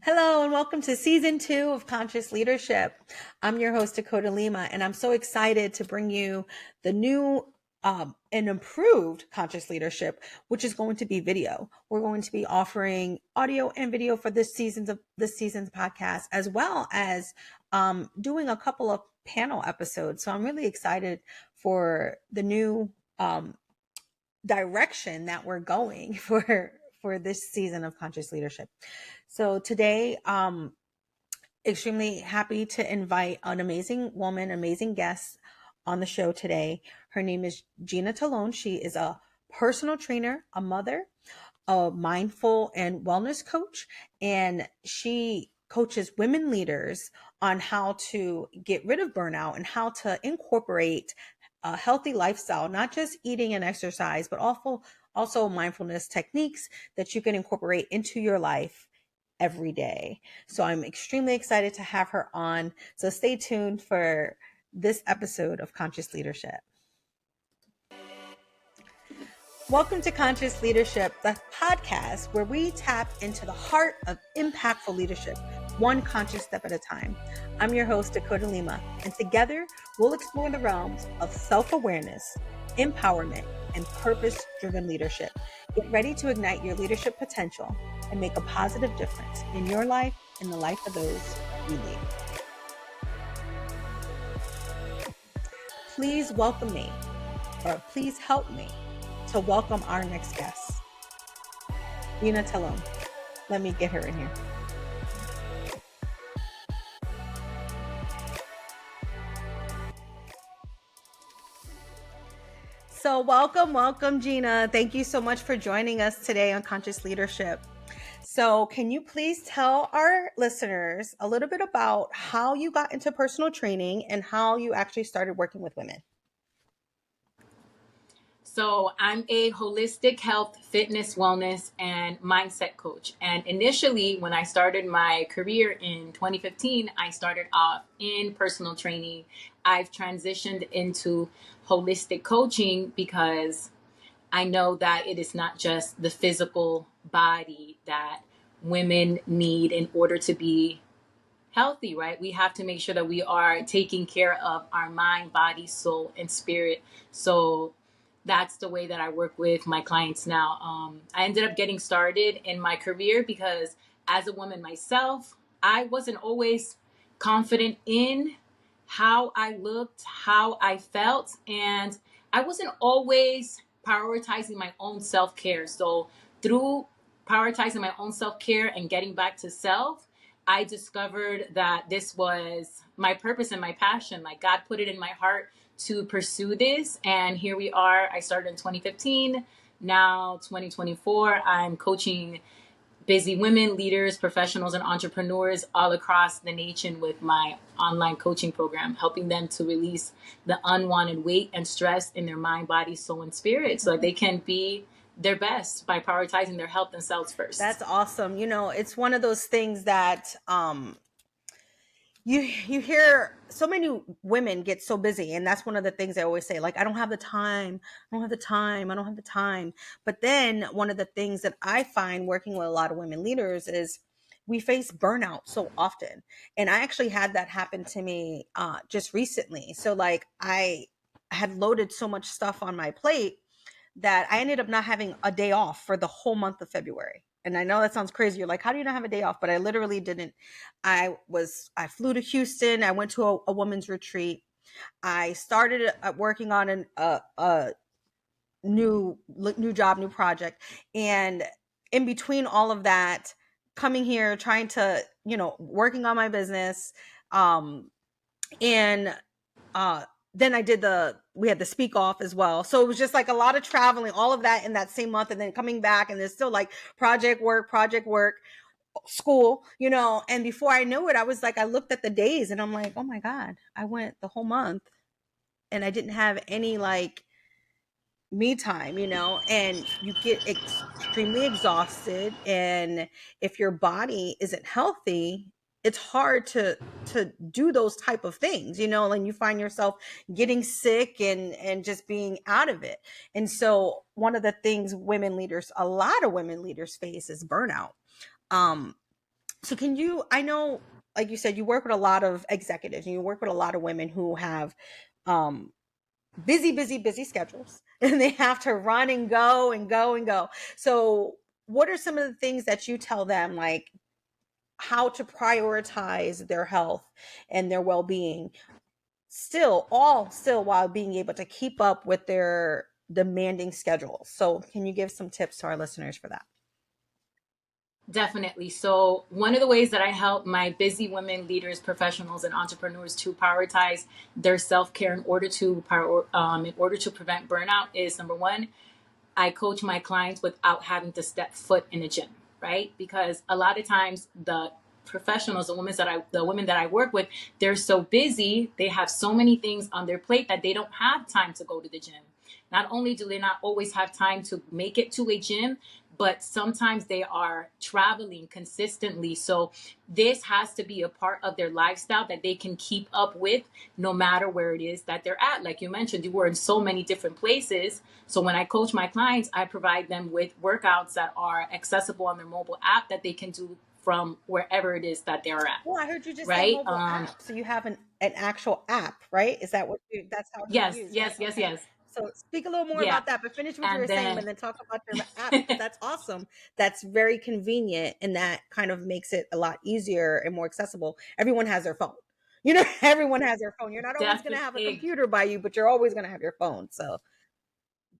Hello and welcome to season 2 of Conscious Leadership. I'm your host, Dakota Lima, and I'm so excited to bring you the new and improved Conscious Leadership, which is going to be video. We're going to be offering audio and video for this season's podcast, as well as doing a couple of panel episodes. So I'm really excited for the new direction that we're going for this season of Conscious Leadership. So today, extremely happy to invite an amazing woman, amazing guest on the show today. Her name is Gina Tolon. She is a personal trainer, a mother, a mindful and wellness coach, and she coaches women leaders on how to get rid of burnout and how to incorporate a healthy lifestyle, not just eating and exercise, but also mindfulness techniques that you can incorporate into your life every day. So I'm extremely excited to have her on. So stay tuned for this episode of Conscious Leadership. Welcome to Conscious Leadership, the podcast where we tap into the heart of impactful leadership, one conscious step at a time. I'm your host, Dakota Lima, and together we'll explore the realms of self-awareness, empowerment, and purpose-driven leadership. Get ready to ignite your leadership potential and make a positive difference in your life and the life of those you lead. Please welcome me, or please help me to welcome our next guest, Gina Tolon. Let me get her in here. So welcome, Gina. Thank you so much for joining us today on Conscious Leadership. So can you please tell our listeners a little bit about how you got into personal training and how you actually started working with women? So I'm a holistic health, fitness, wellness, and mindset coach. And initially, when I started my career in 2015, I started off in personal training. I've transitioned into holistic coaching because I know that it is not just the physical body that women need in order to be healthy, right? We have to make sure that we are taking care of our mind, body, soul, and spirit. So that's the way that I work with my clients now. I ended up getting started in my career because as a woman myself, I wasn't always confident in how I looked, how I felt, and I wasn't always prioritizing my own self-care. So through prioritizing my own self-care and getting back to self, I discovered that this was my purpose and my passion. Like God put it in my heart to pursue this. And here we are. I started in 2015. Now 2024, I'm coaching busy women, leaders, professionals, and entrepreneurs all across the nation with my online coaching program, helping them to release the unwanted weight and stress in their mind, body, soul, and spirit so that they can be their best by prioritizing their health themselves first. That's awesome. You know, it's one of those things that you hear so many women get so busy, and that's one of the things I always say, like, I don't have the time. But then one of the things that I find working with a lot of women leaders is we face burnout so often. And I actually had that happen to me just recently. So like I had loaded so much stuff on my plate that I ended up not having a day off for the whole month of February. And I know that sounds crazy. You're like, how do you not have a day off? But I literally didn't. I flew to Houston. I went to a women's retreat. I started working on a new job, new project. And in between all of that, coming here, trying to, working on my business. And then we had the speak off as well. So it was just like a lot of traveling, all of that in that same month, and then coming back, and there's still like project work, school, and before I knew it, I was like, I looked at the days and I'm like, oh my God, I went the whole month and I didn't have any like me time, and you get extremely exhausted. And if your body isn't healthy, it's hard to do those type of things, and you find yourself getting sick and just being out of it. And so one of the things a lot of women leaders face is burnout. So can you, I know, like you said, you work with a lot of executives and you work with a lot of women who have um, busy schedules and they have to run and go and go and go. So what are some of the things that you tell them, like how to prioritize their health and their well-being, still while being able to keep up with their demanding schedule? So can you give some tips to our listeners for that? Definitely. So, one of the ways that I help my busy women leaders, professionals, and entrepreneurs to prioritize their self care in order to prevent burnout is number one, I coach my clients without having to step foot in the gym, right? Because a lot of times the professionals, the women that I work with, they're so busy, they have so many things on their plate that they don't have time to go to the gym. Not only do they not always have time to make it to a gym, but sometimes they are traveling consistently. So this has to be a part of their lifestyle that they can keep up with no matter where it is that they're at. Like you mentioned, you were in so many different places. So when I coach my clients, I provide them with workouts that are accessible on their mobile app that they can do from wherever it is that they're at, Well, I heard you just say right? mobile app. So you have an actual app, right? Is that what you, that's how you Yes, use, right? yes, yes, Okay. yes. So speak a little more Yeah. about that, but finish what you were And saying, but then then talk about your app because that's awesome. That's very convenient and that kind of makes it a lot easier and more accessible. Everyone has their phone. You know, everyone has their phone. You're not always going to have a definitely computer by you, but you're always going to have your phone. So,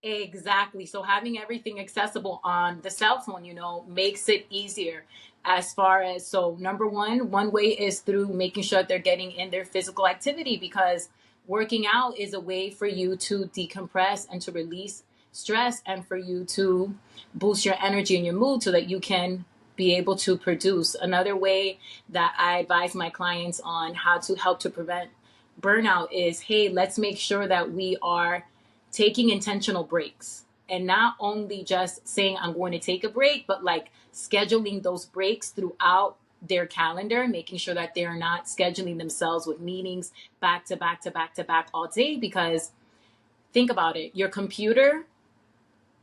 exactly. So having everything accessible on the cell phone, makes it easier as far as so number one way is through making sure that they're getting in their physical activity because working out is a way for you to decompress and to release stress and for you to boost your energy and your mood so that you can be able to produce. Another way that I advise my clients on how to help to prevent burnout is, hey, let's make sure that we are taking intentional breaks and not only just saying I'm going to take a break, but like scheduling those breaks throughout their calendar, making sure that they're not scheduling themselves with meetings back to back to back to back all day. Because think about it, your computer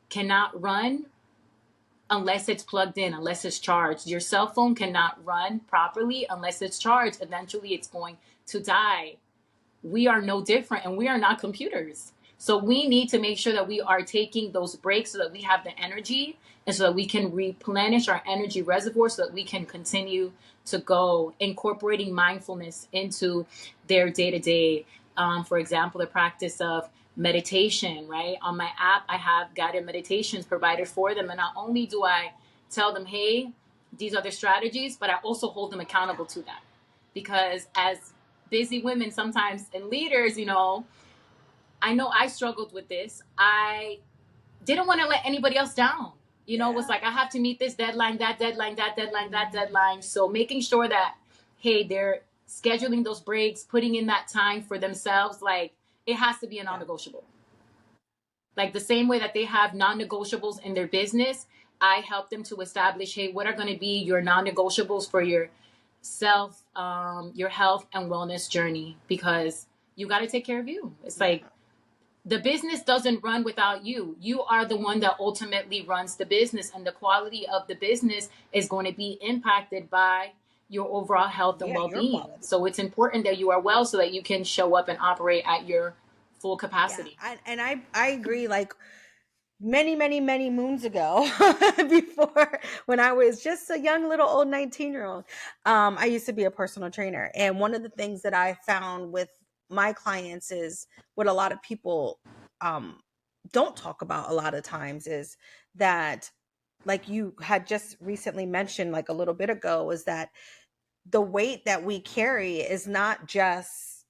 cannot run unless it's plugged in, unless it's charged. Your cell phone cannot run properly unless it's charged. Eventually, it's going to die. We are no different and we are not computers. So we need to make sure that we are taking those breaks so that we have the energy and so that we can replenish our energy reservoir so that we can continue to go, incorporating mindfulness into their day to day. For example, the practice of meditation, right? On my app, I have guided meditations provided for them. And not only do I tell them, hey, these are the strategies, but I also hold them accountable to that. Because as busy women sometimes and leaders, I know I struggled with this. I didn't want to let anybody else down. Was yeah. like I have to meet this deadline, that deadline, that deadline, that deadline. So making sure that, hey, they're scheduling those breaks, putting in that time for themselves, like it has to be a Yeah. non-negotiable. Like the same way that they have non-negotiables in their business, I help them to establish, hey, what are going to be your non-negotiables for your your health and wellness journey? Because you got to take care of you. It's Yeah. like the business doesn't run without you. You are the one that ultimately runs the business, and the quality of the business is going to be impacted by your overall health and Yeah. Your well-being. quality. So it's important that you are well so that you can show up and operate at your full Yeah. capacity. I agree. Like, many moons ago, before, when I was just a young little old 19-year-old, I used to be a personal trainer. And one of the things that I found with my clients is what a lot of people um, don't talk about a lot of times is that, like you had just recently mentioned like a little bit ago, is that the weight that we carry is not just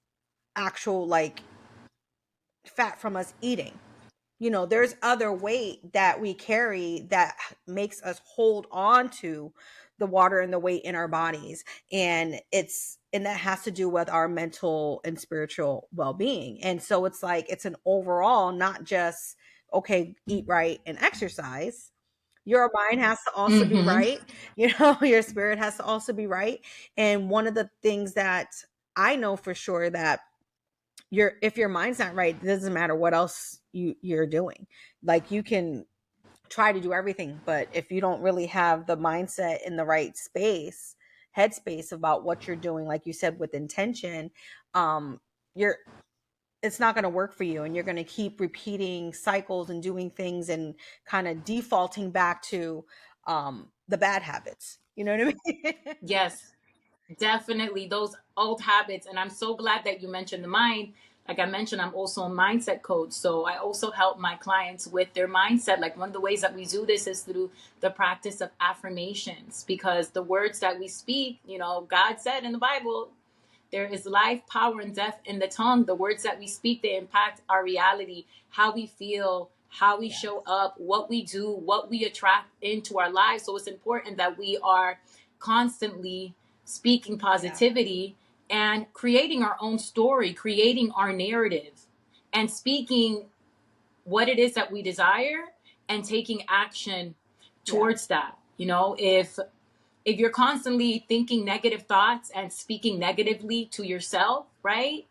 actual like fat from us eating. There's other weight that we carry that makes us hold on to the water and the weight in our bodies. And that has to do with our mental and spiritual well-being. And so it's like it's an overall, not just okay, eat right and exercise. Your mind has to also be Mm-hmm. right. Your spirit has to also be right. And one of the things that I know for sure that if your mind's not right, it doesn't matter what else you're doing. Like, you can try to do everything, but if you don't really have the mindset in the right space, headspace about what you're doing, like you said, with intention, you're it's not going to work for you, and you're going to keep repeating cycles and doing things and kind of defaulting back to the bad habits. You know what I mean? Yes, definitely those old habits. And I'm so glad that you mentioned the mind. Like I mentioned, I'm also a mindset coach. So I also help my clients with their mindset. Like one of the ways that we do this is through the practice of affirmations, because the words that we speak, God said in the Bible, there is life, power, and death in the tongue. The words that we speak, they impact our reality, how we feel, how we show Yes. up, what we do, what we attract into our lives. So it's important that we are constantly speaking Yeah. positivity and creating our own story, creating our narrative, and speaking what it is that we desire and taking action Yeah. towards that. If you're constantly thinking negative thoughts and speaking negatively to yourself, right?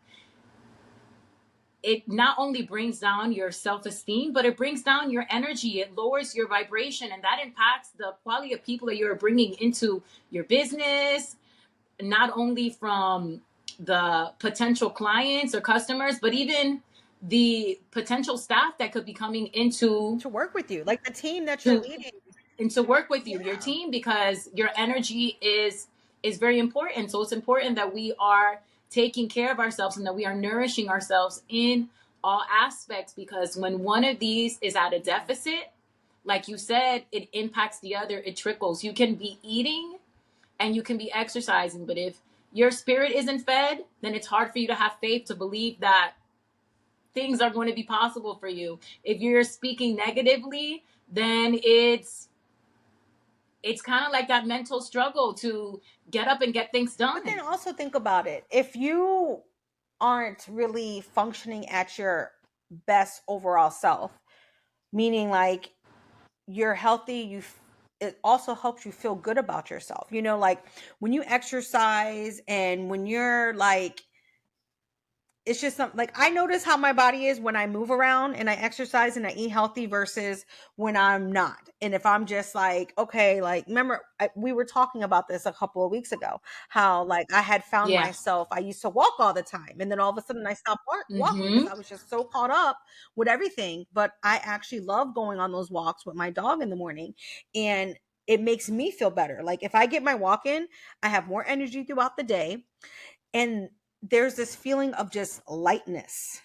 It not only brings down your self-esteem, but it brings down your energy. It lowers your vibration, and that impacts the quality of people that you're bringing into your business, not only from the potential clients or customers, but even the potential staff that could be coming into To work with you, like the team that you're to leading. and to work with you, your Yeah. team, because your energy is very important. So it's important that we are taking care of ourselves and that we are nourishing ourselves in all aspects, because when one of these is at a deficit, like you said, it impacts the other. It trickles. You can be eating and you can be exercising, but if your spirit isn't fed, then it's hard for you to have faith to believe that things are going to be possible for you. If you're speaking negatively, then it's kind of like that mental struggle to get up and get things But then done. also think about it. If you aren't really functioning at your best overall self, meaning like you're healthy, it also helps you feel good about yourself. Like when you exercise and when you're like, it's just something like I notice how my body is when I move around and I exercise and I eat healthy versus when I'm not. And if I'm just like, okay, like remember we were talking about this a couple of weeks ago, how like I had found Yeah. myself, I used to walk all the time. And then all of a sudden I stopped walking because Mm-hmm. I was just so caught up with everything. But I actually love going on those walks with my dog in the morning. And it makes me feel better. Like if I get my walk in, I have more energy throughout the day, and there's this feeling of just lightness.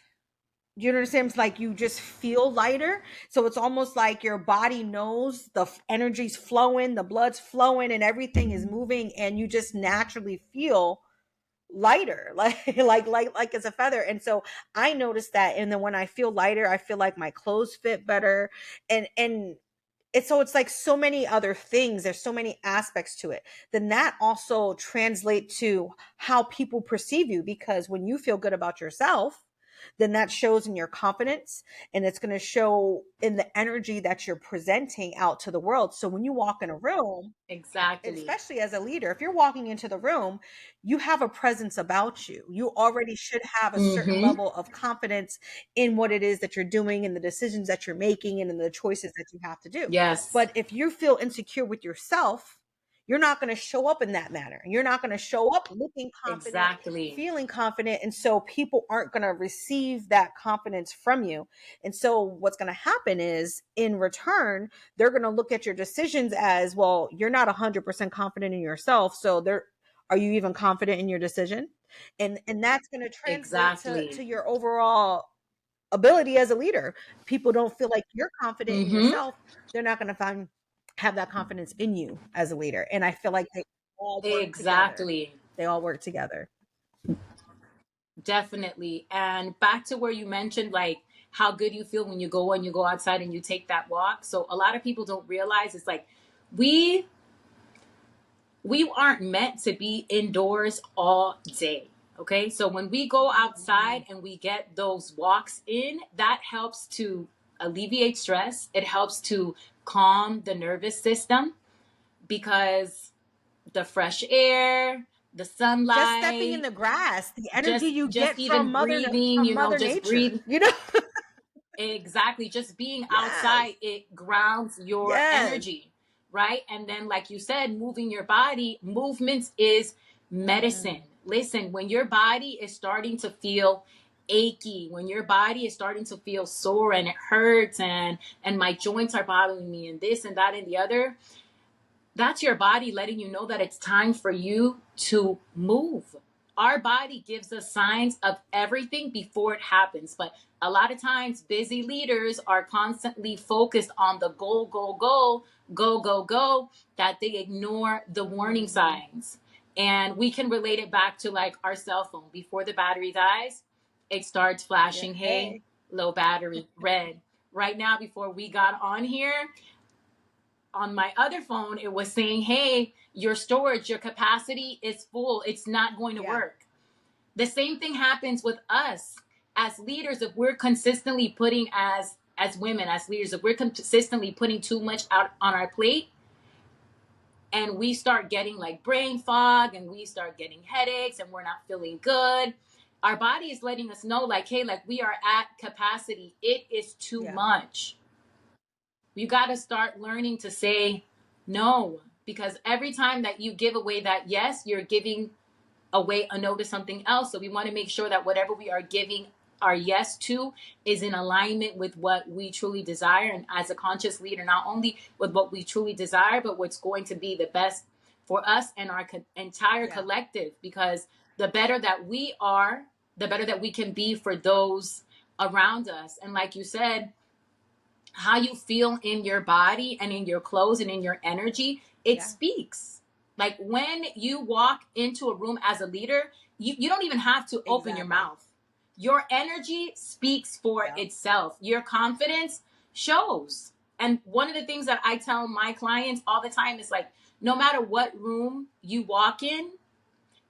You understand? It's like you just feel lighter. So it's almost like your body knows the energy's flowing, the blood's flowing, and everything is moving, and you just naturally feel lighter, like as a feather. And so I noticed that. And then when I feel lighter, I feel like my clothes fit better. And it's like so many other things, there's so many aspects to it, then that also translates to how people perceive you, because when you feel good about yourself, then that shows in your confidence, and it's going to show in the energy that you're presenting out to the world. So when you walk in a room, Exactly. especially as a leader, if you're walking into the room, you have a presence about you. You already should have a certain Mm-hmm. level of confidence in what it is that you're doing and the decisions that you're making and in the choices that you have to do. Yes. But if you feel insecure with yourself, you're not going to show up in that manner. You're not going to show up looking confident, Exactly. feeling confident. And so people aren't going to receive that confidence from you. And so what's going to happen is in return, they're going to look at your decisions as, well, you're not 100% confident in yourself, so they're are you even confident in your decision? And that's going to translate to Exactly. your overall ability as a leader. People don't feel like you're confident in Mm-hmm. yourself, they're not going to find have that confidence in you as a leader. And I feel like they all work together. Exactly. They all work together. Definitely. And back to where you mentioned like how good you feel when you go outside and you take that walk. So a lot of people don't realize it's like we we aren't meant to be indoors all day. Okay. So when we go outside Mhm. and we get those walks in, that helps to alleviate stress. It helps to calm the nervous system, because the fresh air, the Just stepping in sunlight, the grass, the energy just you just get from even breathing, mother just nature, breathe. Exactly. Just being Yes. outside, it grounds your Yes. energy. right? And then, like you said, moving your body, movements is medicine. Mm, Listen, when your body is starting to feel achy, when your body is starting to feel sore and it hurts and my joints are bothering me and this and that and the other, that's your body letting you know that it's time for you to move. Our body gives us signs of everything before it happens. But a lot of times, busy leaders are constantly focused on the goal, goal, goal, go, go, go, that they ignore the warning mhm. signs. And we can relate it back to like our cell phone. Before the battery dies, it starts Yeah. flashing, hey, Hey. low battery, red. Right now, before we got on here, on my other phone, it was saying, hey, your storage, your capacity is full. It's not going to Yeah. work. The same thing happens with us as leaders. If we're consistently putting as women, as leaders, if we're consistently putting too much out on our plate and we start getting like brain fog and we start getting headaches and we're not feeling good, our body is letting us know like, hey, like we are at capacity. It is too Yeah. much. You got to start learning to say no, because every time that you give away that yes, you're giving away a no to something else. So we want to make sure that whatever we are giving our yes to is in alignment with what we truly desire. And as a conscious leader, not only with what we truly desire, but what's going to be the best for us and our entire Yeah. collective. Because the better that we are, the better that we can be for those around us. And like you said, how you feel in your body and in your clothes and in your energy, it Yeah. speaks. Like when you walk into a room as a leader, you don't even have to open your Exactly. mouth. Your energy speaks for Yeah. itself. Your confidence shows. And one of the things that I tell my clients all the time is like, no matter what room you walk in,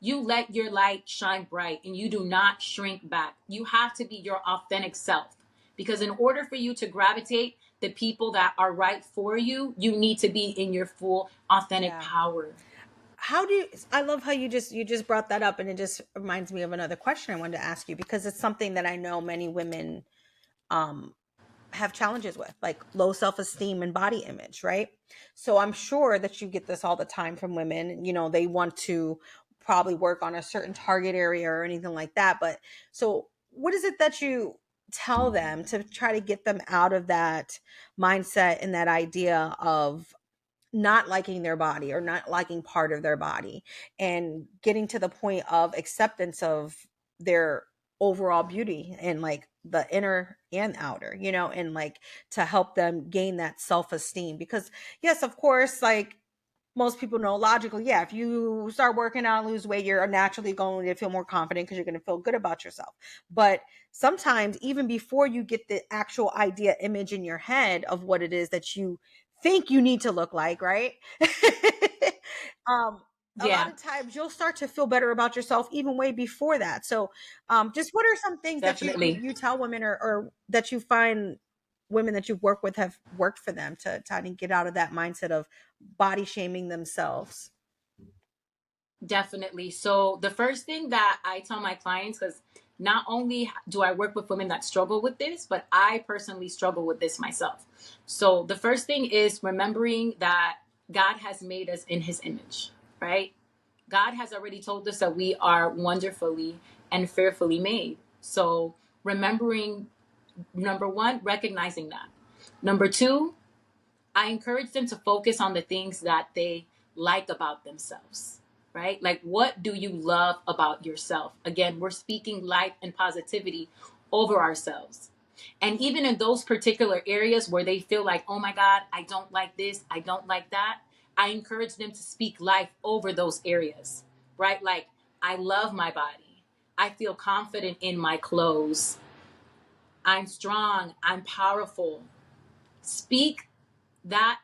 you let your light shine bright and you do not shrink back. You have to be your authentic self, because in order for you to gravitate the people that are right for you, you need to be in your full authentic Yeah. power. How do you, I love how you just brought that up, and it just reminds me of another question I wanted to ask you, because it's something that I know many women um have challenges with, like low self-esteem and body image, right? So I'm sure that you get this all the time from women. They want to probably work on a certain target area or anything like that. But so what is it that you tell them to try to get them out of that mindset and that idea of not liking their body or not liking part of their body, and getting to the point of acceptance of their overall beauty, and like the inner and outer, and like to help them gain that self-esteem? Because yes, of course, like most people know logically, yeah, if you start working out and lose weight, you're naturally going to feel more confident because you're going to feel good about yourself. But sometimes, even before you get the actual idea image in your head of what it is that you think you need to look like, right? um, a lot Yeah, of times you'll start to feel better about yourself even way before that. So, just what are some things that you, definitely. you tell women, or that you find women that you've worked with have worked for them to try to get out of that mindset of body shaming themselves? Definitely. So the first thing that I tell my clients, because not only do I work with women that struggle with this, but I personally struggle with this myself. So the first thing is remembering that God has made us in his image, right? God has already told us that we are wonderfully and fearfully made. So remembering, number one, recognizing that. Number two, I encourage them to focus on the things that they like about themselves, right? Like, what do you love about yourself? Again, we're speaking life and positivity over ourselves. And even in those particular areas where they feel like, oh my God, I don't like this, I don't like that, I encourage them to speak life over those areas, right? Like, I love my body. I feel confident in my clothes. I'm strong. I'm powerful. Speak that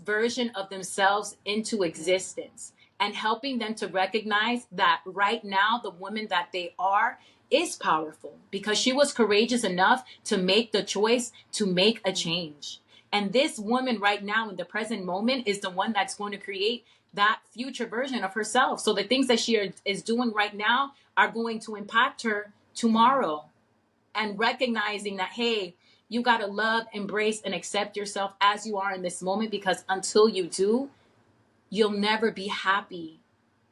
version of themselves into Yeah. existence, and helping them to recognize that right now the woman that they are is powerful because she was courageous enough to make the choice to make a Mm. change. And this woman right now in the present moment is the one that's going to create that future version of herself. So the things that she is doing right now are going to impact her Yeah. tomorrow. And recognizing that, hey, You got to love, embrace, and accept yourself as you are in this moment, because until you do, you'll never be happy.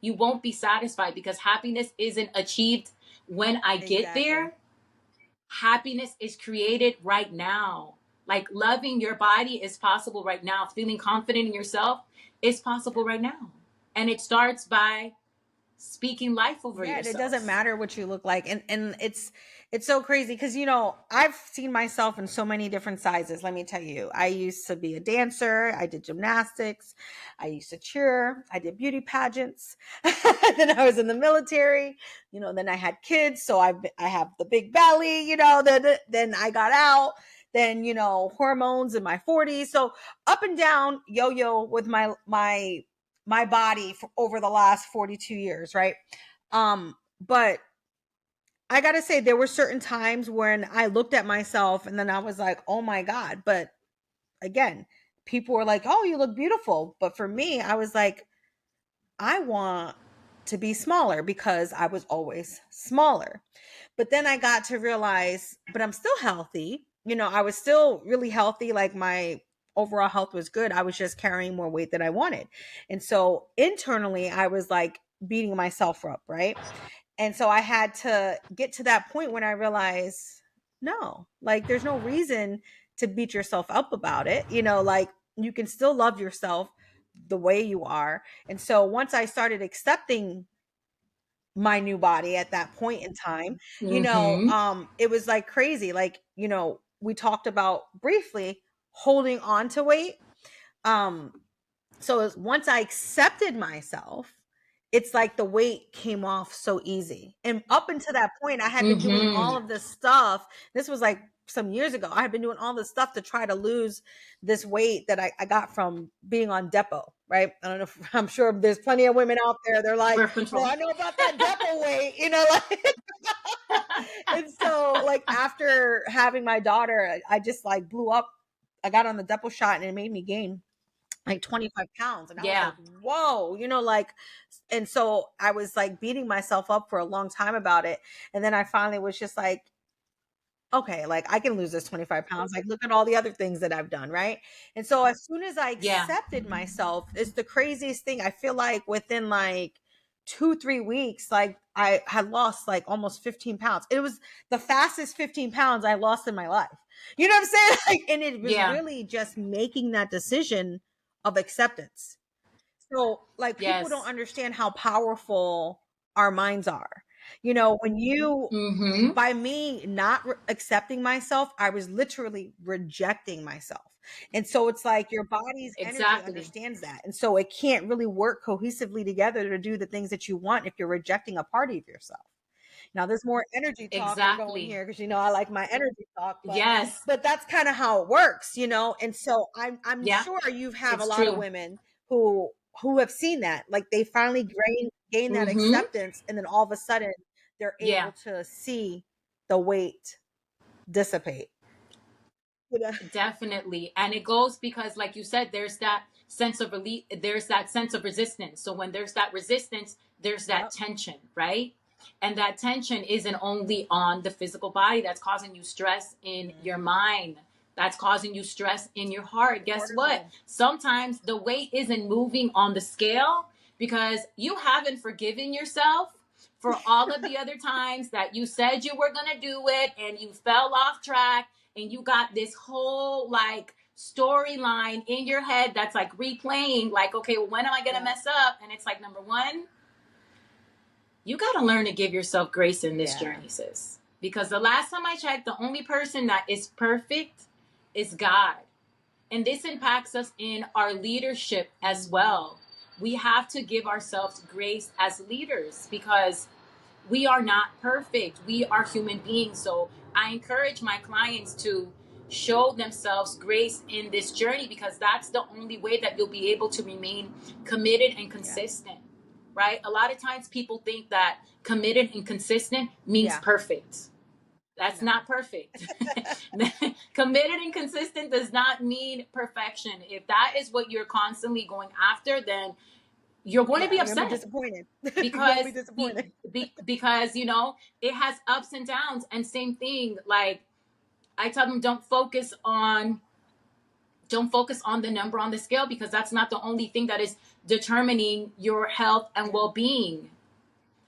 You won't be satisfied, because happiness isn't achieved when I get Exactly. there. Happiness is created right now. Like loving your body is possible right now. Feeling confident in yourself is possible right now. And it starts by speaking life over Yeah, and it doesn't yourself. matter what you look like. And it's so crazy because I've seen myself in so many different sizes. Let me tell you. I used to be a dancer, I did gymnastics, I used to cheer, I did beauty pageants. Then I was in the military, then I had kids, so I have the big belly, then I got out, then hormones in my 40s. So up and down yo-yo with my body for over the last 42 years, right? But I gotta say, there were certain times when I looked at myself and then I was like, oh my God. But again, people were like, oh, you look beautiful. But for me, I was like, I want to be smaller because I was always smaller. But then I got to realize, but I'm still healthy. I was still really healthy. Like my overall health was good. I was just carrying more weight than I wanted. And so internally, I was like beating myself up, right? And so I had to get to that point when I realized, no, like there's no reason to beat yourself up about it. Like you can still love yourself the way you are. And so once I started accepting my new body at that point in time, Mm-hmm. it was like crazy. Like, we talked about briefly holding on to weight. Um, so once I accepted myself, it's like the weight came off so easy. And up until that point, I had been doing all Mm-hmm. of this stuff. This was like some years ago. I had been doing all this stuff to try to lose this weight that I got from being on Depo, right? I don't know if, I'm sure there's plenty of women out there. They're like, Birth oh, control. I know about that Depo weight, like. And so, like, after having my daughter, I just like blew up. I got on the Depo shot and it made me gain like 25 pounds. And I was Yeah. like, whoa, like, and so I was like beating myself up for a long time about it. And then I finally was just like, okay, like I can lose this 25 pounds. Like, look at all the other things that I've done. Right. And so as soon as I Yeah. accepted myself, it's the craziest thing. I feel like within like 2, 3 weeks, like I had lost like almost 15 pounds. It was the fastest 15 pounds I lost in my life. You know what I'm saying? Like, and it was Yeah. really just making that decision of acceptance. So, like, people don't Yes. understand how powerful our minds are. When Mm-hmm. by me not accepting myself, I was literally rejecting myself. And so it's like your body's energy Exactly. understands that. And so it can't really work cohesively together to do the things that you want if you're rejecting a part of yourself. Now there's more energy talk we're going Exactly. here because I like my energy talk, but Yes. that's kind of how it works, And so I'm Yeah. sure you have a It's lot of true. women who have seen that. Like they finally gain that Mm-hmm. acceptance and then all of a sudden they're Yeah. able to see the weight dissipate. You know? Definitely. And it goes because, like you said, there's that sense of relief, there's that sense of resistance. So when there's that resistance, there's that Yep. tension, right? And that tension isn't only on the physical body that's causing you stress in your Mhm. mind, that's causing you stress in your heart. Guess what? Cortisol. Sometimes the weight isn't moving on the scale because you haven't forgiven yourself for all of the other times that you said you were going to do it and you fell off track, and you got this whole like storyline in your head that's like replaying, like, okay, well, when am I gonna Yep. mess up? And it's like, number one, you gotta learn to give yourself grace in this Yeah. journey, sis. Because the last time I checked, the only person that is perfect is God. And this impacts us in our leadership as Mhm. well. We have to give ourselves grace as leaders because we are not perfect. We are human beings. So I encourage my clients to show themselves grace in this journey because that's the only way that you'll be able to remain committed and Yeah. consistent, right? A lot of times people think that committed and consistent means Yeah. perfect. That's No. not perfect. Committed and consistent does not mean perfection. If that is what you're constantly going after, then you're going to Yeah, be you're gonna be upset disappointed. You're gonna because be disappointed. because it has ups and downs. And same thing, like I tell them don't focus on the number on the scale, because that's not the only thing that is determining your health and Yeah. well-being.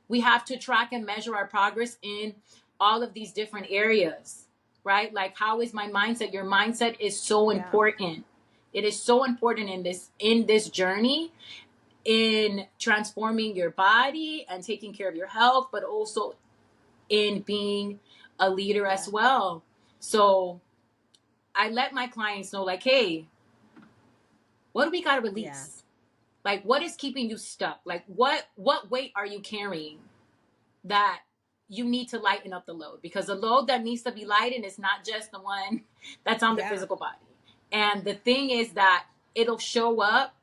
We have to track and measure our progress in all of these different areas, right? Like, how is my mindset? Your mindset is so Yeah. important. It is so important in this journey, in transforming your body and taking care of your health, but also in being a leader Yeah. as well. So I let my clients know, like, hey, what do we got to Yeah. release? Like, what is keeping you stuck? Like, what weight are you carrying that you need to lighten up the load? Because the load that needs to be lightened is not just the one that's on the Yeah. physical body. And the thing is that it'll show up,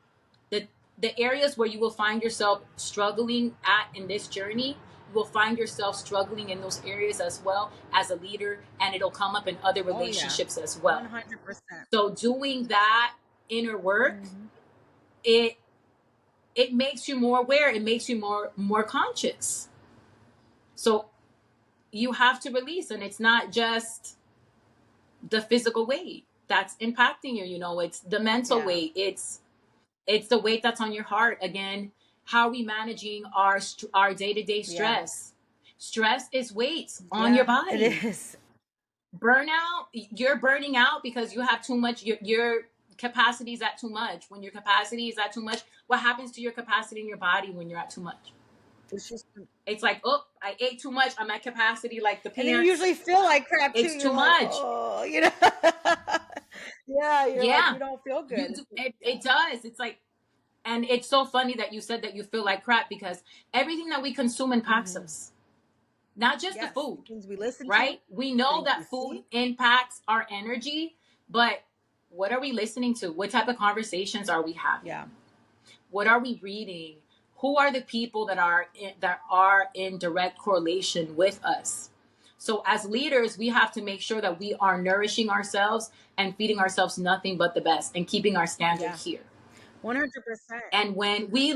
the the areas where you will find yourself struggling at in this journey. You will find yourself struggling in those areas as well as a leader, and it'll come up in other Oh yeah. relationships as well. 100%. So doing that inner work, Hmm. it it makes you more aware, it makes you more conscious. So you have to release, and it's not just the physical weight that's impacting you, it's the mental Yeah. weight, it's the weight that's on your heart. Again, how are we managing our day-to-day Yeah. stress? Stress is weight on your Yeah. It body. is. Burnout, you're burning out because you have too much, your capacity is at too much. When your capacity is at too much, what happens to your capacity in your body when you're at too much? It's just, It's like, oh, I ate too much, I'm at capacity, like the and then you parents. usually feel like crap too. It's too You're like, much. oh, yeah, you're like, Yeah, you don't feel you good. do it, Yeah. it does. It's like, and it's so funny that you said that you feel like crap, because everything that we consume impacts Hmm. us, not just the Yes. The food, things we listen to, right? We know things we that food see. impacts our energy, but what are we listening to? What type of conversations are we having? Yeah. What are we reading? Who are the people that are in direct correlation with us? So as leaders, we have to make sure that we are nourishing ourselves and feeding ourselves nothing but the best, and keeping our standard Yeah. here. 100%. And when we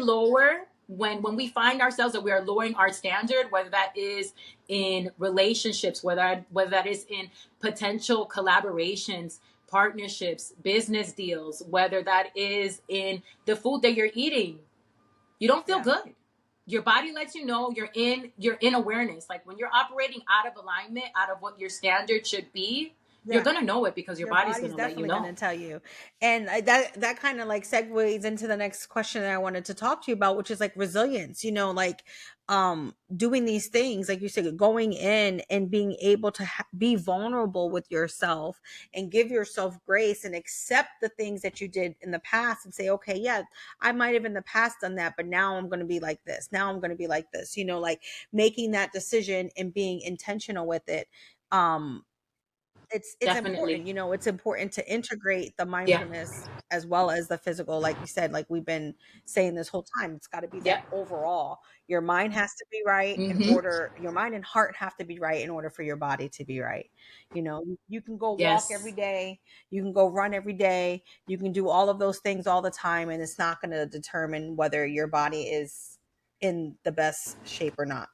find ourselves that we are lowering our standard, whether that is in relationships, whether that is in potential collaborations, partnerships, business deals, whether that is in the food that you're eating, you don't feel Yeah. good. Your body lets you know you're in awareness. Like, when you're operating out of alignment, out of what your standard should be, you're Yeah. gonna know it, because your Your body's body's gonna let you definitely going know. to tell you. And that kind of like segues into the next question that I wanted to talk to you about, which is like resilience, like doing these things, like you said, going in and being able to be vulnerable with yourself and give yourself grace and accept the things that you did in the past and say, okay, yeah, I might have in the past done that, but now I'm going to be like this. Now I'm going to be like this, like making that decision and being intentional with it. Um, it's Definitely. important, it's important to integrate the Yeah. mindfulness as well as the physical, like you said, like we've been saying this whole time. It's got to be that Yep. overall. Your mind has to be right in Mm-hmm. order, your mind and heart have to be right in order for your body to be right. You can go walk every Yes. day, you can go run every day, you can do all of those things all the time, and it's not going to determine whether your body is in the best shape or not.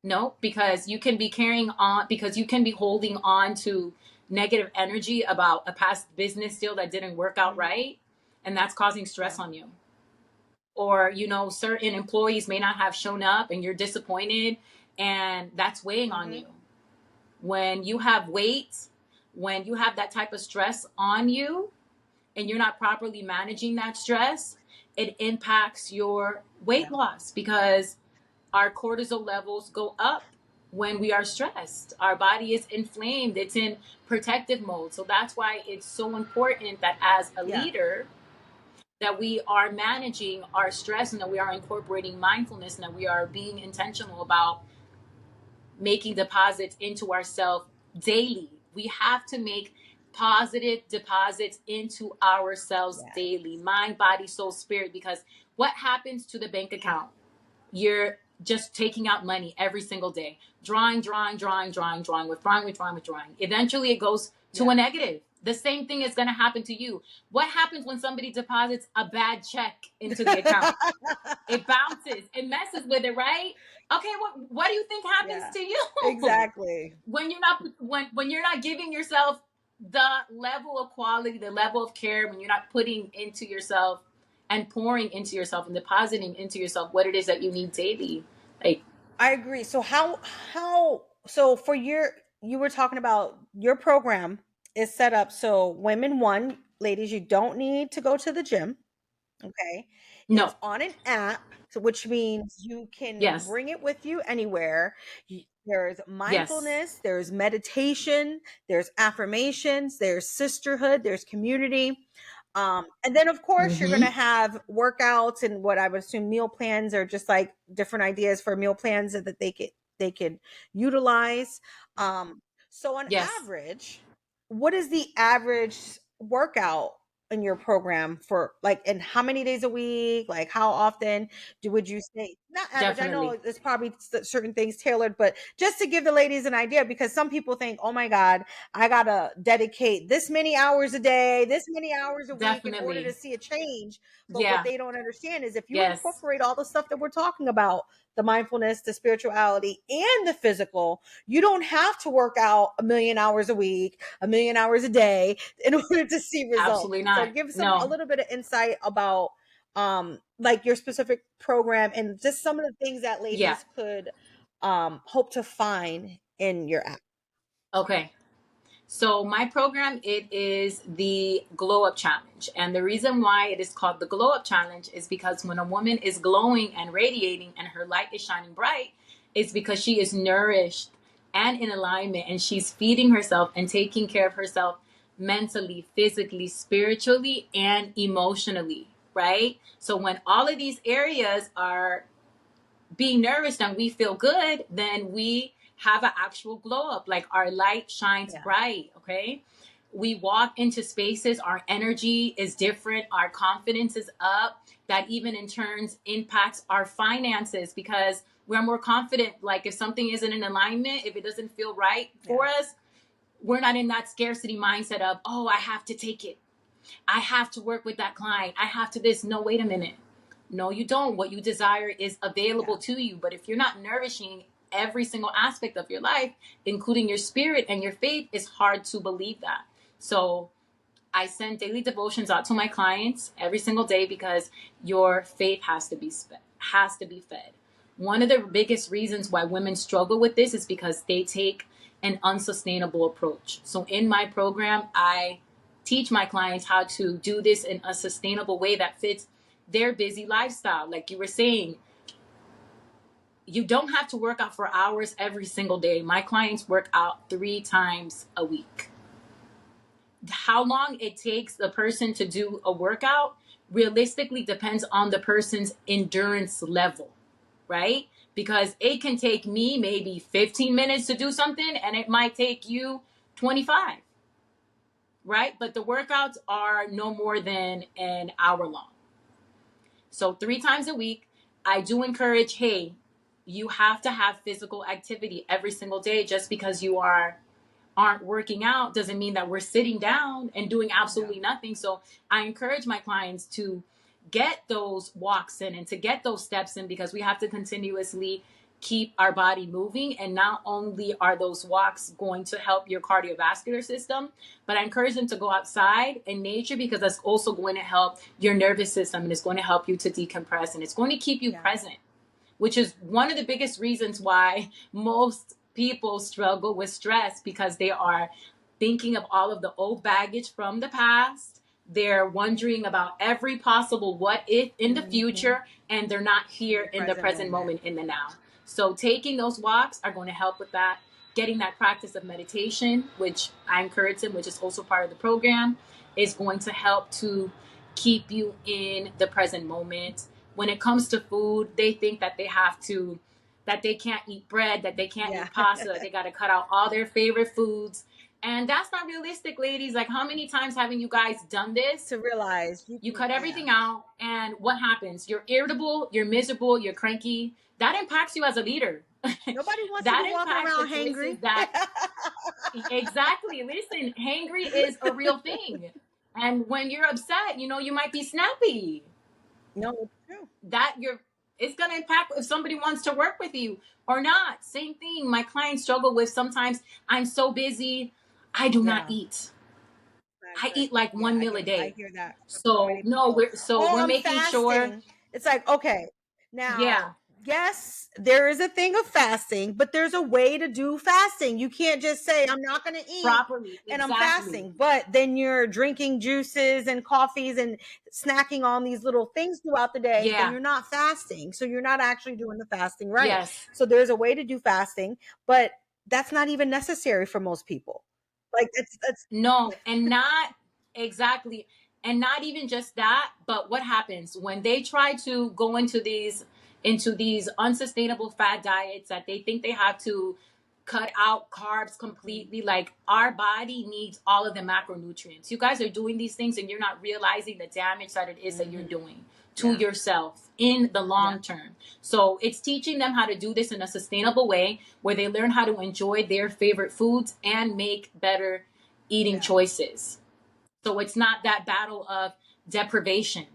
No, because you can be carrying on, because you can be holding on to negative energy about a past business deal that didn't work out Hmm. right, and that's causing Yeah. stress on you. Or, certain employees may not have shown up and you're disappointed, and that's weighing on Hmm. you. When you have weight, when you have that type of stress on you, and you're not properly managing that stress, it impacts your weight Yeah. loss, because our cortisol levels go up when we are stressed. Our body is inflamed, it's in protective mode. So that's why it's so important that as a Yeah. leader, that we are managing our stress, and that we are incorporating mindfulness, and that we are being intentional about making deposits into ourselves daily. We have to make positive deposits into ourselves Yeah. daily, mind, body, soul, spirit. Because what happens to the bank account? You're just taking out money every single day, drawing, withdrawing. Eventually, it goes to Yeah. a negative. The same thing is going to happen to you. What happens when somebody deposits a bad check into the account? It bounces, it messes with it, right? Okay, what do you think happens Yeah, to you exactly. when you're not when you're not giving yourself the level of quality, the level of care, when you're not putting into yourself and pouring into yourself and depositing into yourself what it is that you need daily? Like, I agree. So so for you were talking about your program is set up so women, one, ladies, you don't need to go to the gym. Okay. no. It's on an app, so which means you can Yes. bring it with you anywhere. There's Yes. mindfulness, there's meditation, there's affirmations, there's sisterhood, there's community. And then, of course, you're going to Mm-hmm. have workouts and what I would assume meal plans are just like different ideas for meal plans that they could utilize. So on Yes. average, what is the average workout in your program for like, and how many days a week, like how often would you say, not average, I know Definitely. there's probably certain things tailored, but just to give the ladies an idea, because some people think, oh my god, I gotta dedicate this many hours a day, this many hours a week in order to Definitely. see a change. But what Yeah. they don't understand is if you Yes. incorporate all the stuff that we're talking about, the mindfulness, the spirituality, and the physical, you don't have to work out a million hours a week, a million hours a day in order to see results. Absolutely So not. give a No. little bit of insight about like your specific program and just some of the things that Yeah. ladies could hope to find in your app. Okay. So my program, it is the Glow Up Challenge. And the reason why it is called the Glow Up Challenge is because when a woman is glowing and radiating and her light is shining bright, it's because she is nourished and in alignment, and she's feeding herself and taking care of herself mentally, physically, spiritually, and emotionally, right? So when all of these areas are being nourished and we feel good, then we have an actual glow up. Like our light shines Yeah. bright, okay? We walk into spaces, our energy is different, our confidence is up. That even in turns impacts our finances because we're more confident. Like if something isn't in alignment, if it doesn't feel right Yeah. for us, we're not in that scarcity mindset of, oh, I have to take it. I have to work with that client. I have to this. No, wait a minute. No, you don't. What you desire is available Yeah. to you. But if you're not nourishing every single aspect of your life, including your spirit and your faith, it's hard to believe that. So I send daily devotions out to my clients every single day because your faith has to be fed. One of the biggest reasons why women struggle with this is because they take an unsustainable approach. So in my program, I teach my clients how to do this in a sustainable way that fits their busy lifestyle. Like you were saying, you don't have to work out for hours every single day. My clients work out 3 times a week. How long it takes the person to do a workout realistically depends on the person's endurance level, right? Because it can take me maybe 15 minutes to do something and it might take you 25, right? But the workouts are no more than an hour long. So 3 times a week, I do encourage, hey, you have to have physical activity every single day. Just because you aren't working out doesn't mean that we're sitting down and doing Yeah. absolutely nothing. So I encourage my clients to get those walks in and to get those steps in because we have to continuously keep our body moving. And not only are those walks going to help your cardiovascular system, but I encourage them to go outside in nature because that's also going to help your nervous system and it's going to help you to decompress and it's going to keep you Yeah. present, which is one of the biggest reasons why most people struggle with stress because they are thinking of all of the old baggage from the past. They're wondering about every possible what if in the Hmm. future, and they're not In here the in the present present moment. moment in the now. So, taking those walks are going to help with that. Getting that practice of meditation, which I encourage them, which is also part of the program, is going to help to keep you in the present moment. When it comes to food, they think that that they can't eat bread, that they can't Yeah. eat pasta, that they got to cut out all their favorite foods. And that's not realistic, ladies. Like, how many times haven't you guys done this? To realize you You can, cut yeah. everything out, and what happens? You're irritable, you're miserable, you're cranky. That impacts you as a leader. Nobody wants to be That walking impacts the around choices hangry. that, exactly. Listen, hangry is a real thing. And when you're upset, you might be snappy. No, it's true. That you're It's going to impact if somebody wants to work with you or not. Same thing. My clients struggle with sometimes I'm so busy, I do not Yeah. eat. I Exactly. eat like Yeah, one meal a I day. hear that from so So many no, people. Oh, we're I'm making sure. fasting. It's like, okay, now, Yeah, yes, there is a thing of fasting, but there's a way to do fasting. You can't just say, I'm not going to eat properly. and I'm Exactly. fasting, but then you're drinking juices and coffees and snacking on these little things throughout the day. Then Yeah. you're not fasting. So you're not actually doing the fasting right. Yes. So there's a way to do fasting, but that's not even necessary for most people. Like, that's, No, and not exactly. And not even just that, but what happens when they try to go into these unsustainable fat diets that they think they have to cut out carbs completely. Like our body needs all of the macronutrients. You guys are doing these things and you're not realizing the damage that it is that you're mm-hmm. doing to Yeah. yourself in the Yeah. long term. So it's teaching them how to do this in a sustainable way where they learn how to enjoy their favorite foods and make better eating Yeah. choices. So it's not that battle of deprivation,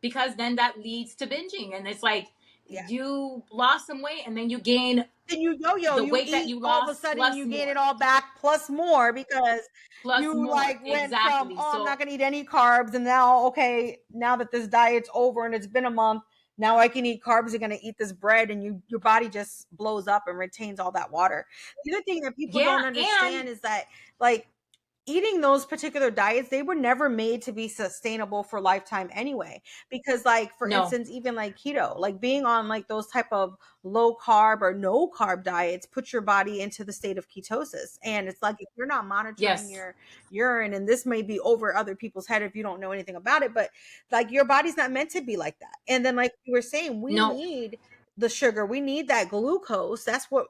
because then that leads to binging. And it's like Yeah. you lost some weight and then you gain Then you yo-yo, the you weight that eat, you all of a lost sudden plus you gain it more. all back plus more because Plus you more. like went from, Exactly. oh, I'm not So, gonna eat any carbs, and now, okay, now that this diet's over and it's been a month, now I can eat carbs. You're gonna eat this bread, and your body just blows up and retains all that water. The other thing that people yeah. don't And understand is that, like, eating those particular diets, they were never made to be sustainable for lifetime anyway. Because, like, for no. instance, even like keto, like being on like those type of low carb or no carb diets put your body into the state of ketosis. And it's like, if you're not monitoring Yes. your urine, and this may be over other people's head if you don't know anything about it, but like your body's not meant to be like that. And then, like you were saying, we No. need the sugar, we need that glucose. That's what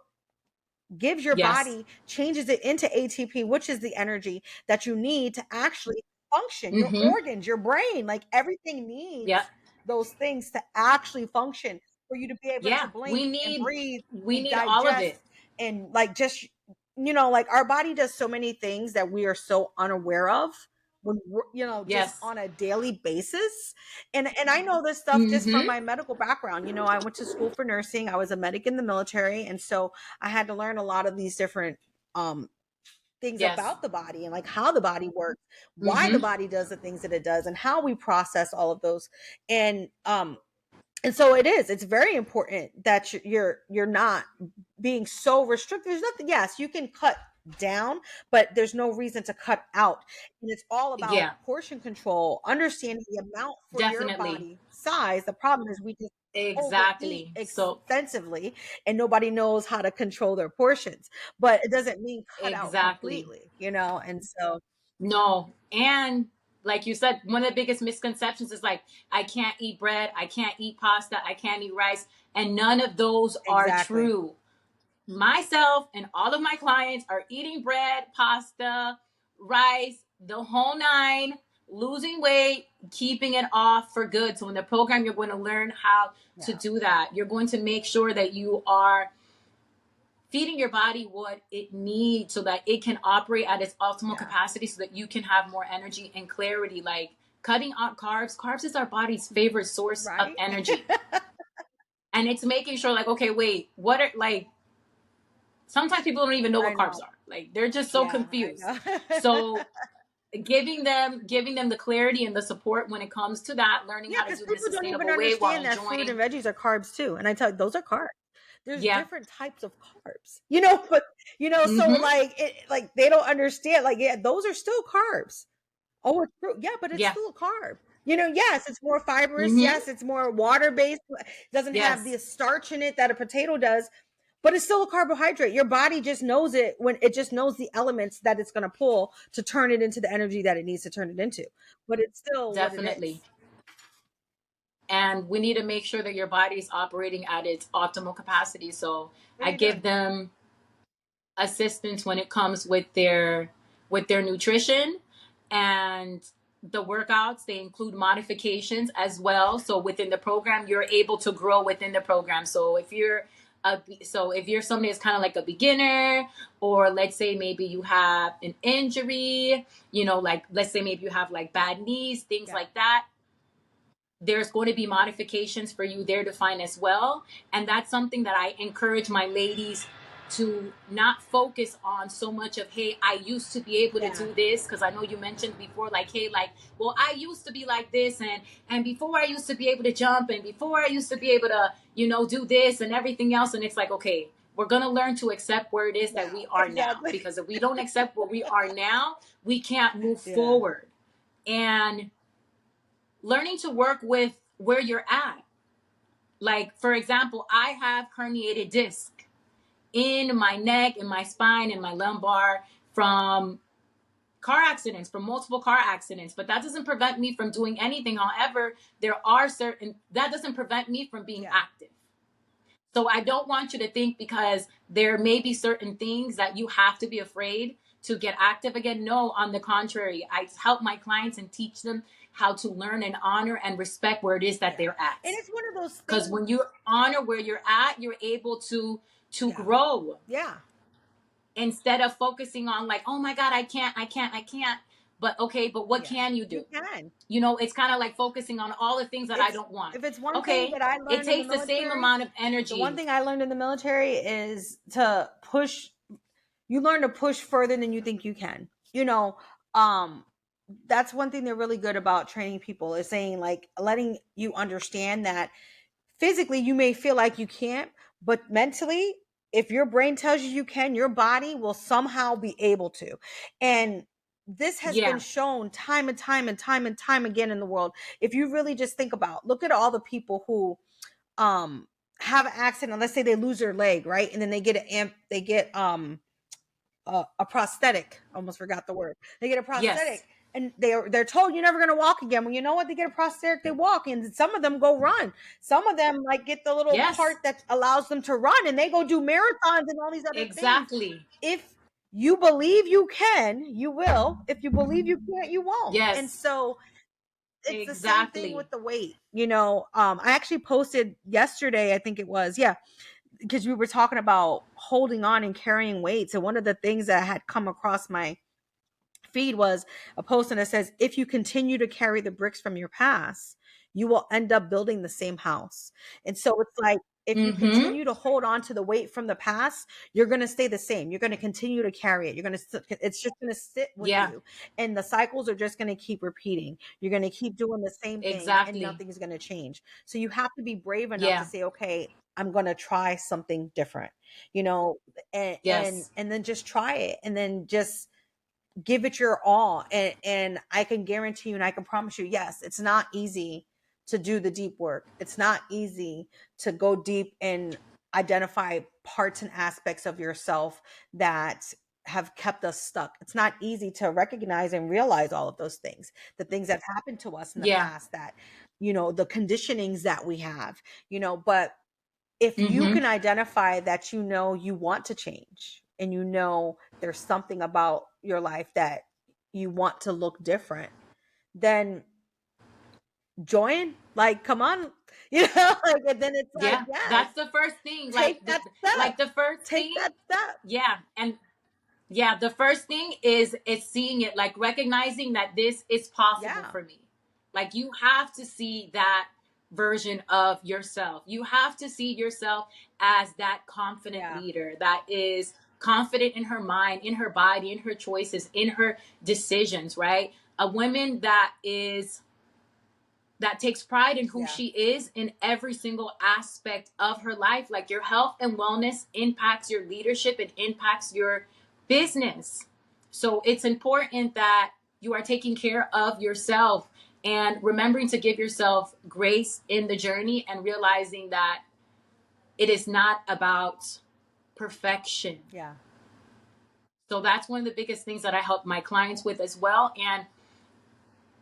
gives your Yes. body, changes it into ATP, which is the energy that you need to actually function. Your Mm-hmm. organs, your brain, like everything Yeah. needs those things to actually function for you to be able to Yeah. blink and breathe We and need all of digest it. and like just, like our body does so many things that we are so unaware of when we're, just Yes. on a daily basis. And I know this stuff just from Mm-hmm. my medical background. I went to school for nursing. I was a medic in the military, and so I had to learn a lot of these different um things Yes. about the body and like how the body works, why the Mm-hmm. body does the things that it does, and how we process all of those. And so it's very important that you're not being so restricted. There's nothing, yes, you can cut down, but there's no reason to cut out. And it's all about Yeah. portion control, understanding the amount for your Definitely. body size. The problem is we just overeat Exactly. So, extensively, and nobody knows how to control their portions. But it doesn't mean cut out exactly. completely. And so No. And like you said, one of the biggest misconceptions is like, I can't eat bread, I can't eat pasta, I can't eat rice. And none of those are exactly. true. Myself and all of my clients are eating bread, pasta, rice, the whole nine, losing weight, keeping it off for good. So in the program, you're going to learn how to Yeah. do that. You're going to make sure that you are feeding your body what it needs so that it can operate at its optimal Yeah. capacity so that you can have more energy and clarity. Like cutting out carbs is our body's favorite source of Right. energy. And it's making sure like, okay, wait, what are like sometimes people don't even know I what carbs know. are. Like they're just so Yeah, I confused. know. So giving them the clarity and the support when it comes to that, learning Yeah, how to because do it in a people don't even sustainable way while understand that fruit enjoying. and veggies are carbs too. And I tell you, those are carbs. There's Yeah. different types of carbs, but so Mm-hmm. like they don't understand. Like, yeah, those are still carbs. Oh, it's fruit. Yeah, but it's Yeah. still a carb. Yes, it's more fibrous. Mm-hmm. Yes, it's more water based. Doesn't have Yes. the starch in it that a potato does, but it's still a carbohydrate. Your body just knows it when it just knows the elements that it's going to pull to turn it into the energy that it needs to turn it into. But it's still what it Definitely. is. And we need to make sure that your body is operating at its optimal capacity. So I Very give good. them assistance when it comes with their nutrition and the workouts. They include modifications as well. So within the program, you're able to grow within the program. So if you're somebody that's kind of like a beginner, or let's say maybe you have an injury, like let's say maybe you have like bad knees, things Yeah. like that, there's going to be modifications for you there to find as well. And that's something that I encourage my ladies to not focus on so much of, hey, I used to be able to Yeah. do this, because I know you mentioned before, like, hey, like, well, I used to be like this, and before I used to be able to jump, and before I used to be able to, you know, do this and everything else. And it's like, okay, we're going to learn to accept where it is that Now, we are now, exactly. because if we don't accept where we are now, we can't move Yeah. forward. And learning to work with where you're at. Like, for example, I have herniated disc in my neck, in my spine, in my lumbar from car accidents, from multiple car accidents. But that doesn't prevent me from doing anything. However, that doesn't prevent me from being Yeah. active. So I don't want you to think because there may be certain things that you have to be afraid to get active again. No, on the contrary, I help my clients and teach them how to learn and honor and respect where it is that Yeah. they're at. And it's one of those Because things. when you honor where you're at, you're able to Yeah. grow Yeah. instead of focusing on like, oh my God, I can't. But okay, but what Yeah. can you You do? can. You know, it's kind of like focusing on all the things that I It's don't want. if it's one thing Okay, that I it learned in the takes the same military, amount of the one energy. thing I learned in the military is to push. You learn to push further than you think you can. You know, um, that's one thing they're really good about training people is saying like letting you understand that physically you may feel like you can't, but mentally, if your brain tells you you can, your body will somehow be able to. And this has been Yeah. shown time and time and time and time again in the world. If you really just think about, look at all the people who um have an accident, let's say they lose their leg, right? And then they get a prosthetic. Almost forgot the word. They get a Yes. prosthetic, and they're told you're never going to walk again. Well, you know what? They get a prosthetic, they walk, and some of them go run. Some of them like get the little Yes. part that allows them to run, and they go do marathons and all these other things. Exactly. If you believe you can, you will. If you believe you can't, you won't. And Yes. so it's the same thing Exactly. with the weight. You know, I actually posted yesterday, I think it was, yeah, because we were talking about holding on and carrying weights. And one of the things that had come across my feed was a post that says, if you continue to carry the bricks from your past, you will end up building the same house. And so it's like, if you Mm-hmm. continue to hold on to the weight from the past, you're going to stay the same. You're going to continue to carry it. It's just going to sit with Yeah. you. And the cycles are just going to keep repeating. You're going to keep doing the same thing and Exactly. nothing's going to change. So you have to be brave enough to Yeah. say, okay, I'm going to try something different, you know, Yes. and then just try it and then just give it your all. And I can guarantee you and I can promise you, yes, it's not easy to do the deep work. It's not easy to go deep and identify parts and aspects of yourself that have kept us stuck. It's not easy to recognize and realize all of those things, the things that happened to us in the Yeah. past, that, you know, the conditionings that we have, you know. But if you Mm-hmm. can identify that, you know, you want to change and you know there's something about your life that you want to look different, then join, like, come on, you know, like, and then it's like, Yeah. yes, That's the first thing. take that step, Like the first take thing. that step. Yeah. And yeah, the first thing is seeing it, like recognizing that this is possible Yeah. for me. Like you have to see that version of yourself. You have to see yourself as that confident Yeah. leader that is confident in her mind, in her body, in her choices, in her decisions, right? A woman that takes pride in who Yeah. she is in every single aspect of her life. Like your health and wellness impacts your leadership, it impacts your business. So it's important that you are taking care of yourself and remembering to give yourself grace in the journey and realizing that it is not about perfection. Yeah. So that's one of the biggest things that I help my clients with as well. And